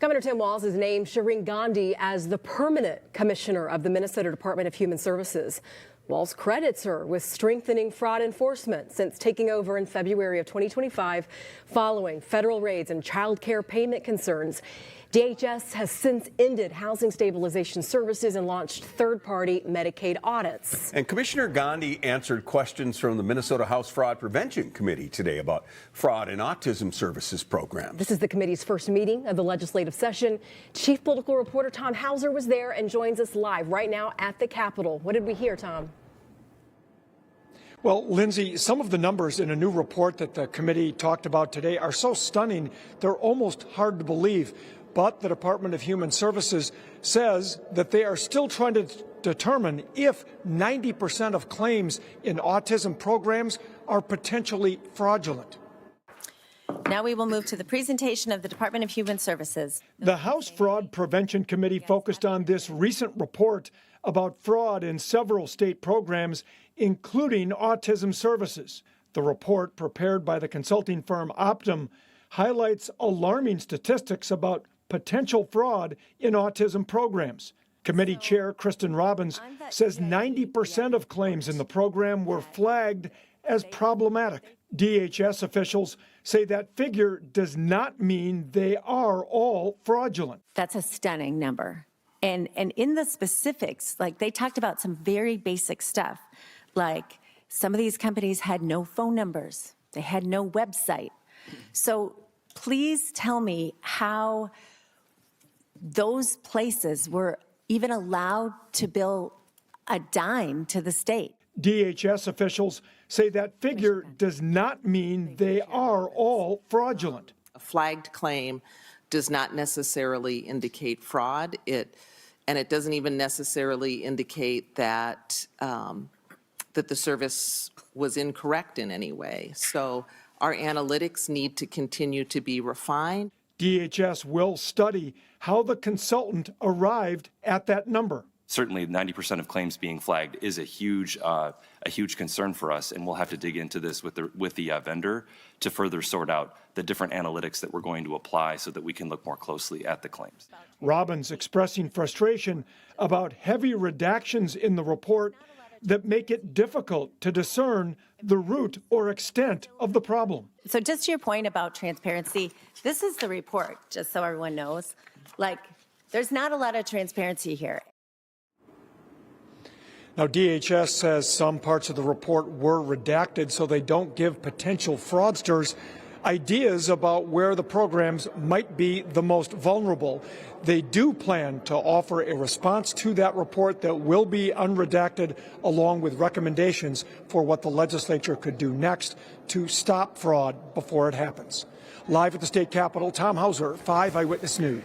Governor Tim Walz has named Shireen Gandhi as the permanent commissioner of the Minnesota Department of Human Services. Walz credits her with strengthening fraud enforcement since taking over in February of 2025 following federal raids and child care payment concerns. DHS has since ended housing stabilization services and launched third-party Medicaid audits. And Commissioner Gandhi answered questions from the Minnesota House Fraud Prevention Committee today about fraud in autism services programs. This is the committee's first meeting of the legislative session. Chief political reporter Tom Hauser was there and joins us live right now at the Capitol. What did we hear, Tom? Well, Lindsay, some of the numbers in a new report that the committee talked about today are so stunning, they're almost hard to believe. But the Department of Human Services says that they are still trying to determine if 90% of claims in autism programs are potentially fraudulent. Now we will move to the presentation of the Department of Human Services. The House Fraud Prevention Committee focused on this recent report about fraud in several state programs, including autism services. The report, prepared by the consulting firm Optum, highlights alarming statistics about potential fraud in autism programs. Committee Chair Kristen Robbins says 90% of claims in the program were flagged as problematic. DHS officials say that figure does not mean they are all fraudulent. That's a stunning number. And in the specifics, like they talked about some very basic stuff, like some of these companies had no phone numbers, they had no website. So please tell me how those places were even allowed to bill a dime to the state. DHS officials say that figure does not mean they are all fraudulent. A flagged claim does not necessarily indicate fraud. And it doesn't even necessarily indicate that that the service was incorrect in any way. So our analytics need to continue to be refined. DHS will study how the consultant arrived at that number. Certainly 90% of claims being flagged is a huge concern for us, and we'll have to dig into this with the vendor to further sort out the different analytics that we're going to apply so that we can look more closely at the claims. Robbins expressing frustration about heavy redactions in the report that make it difficult to discern the root or extent of the problem. So just to your point about transparency, this is the report, just so everyone knows. Like, there's not a lot of transparency here. Now, DHS says some parts of the report were redacted so they don't give potential fraudsters ideas about where the programs might be the most vulnerable. They do plan to offer a response to that report that will be unredacted, along with recommendations for what the legislature could do next to stop fraud before it happens. Live at the state capitol, Tom Hauser, 5 Eyewitness News.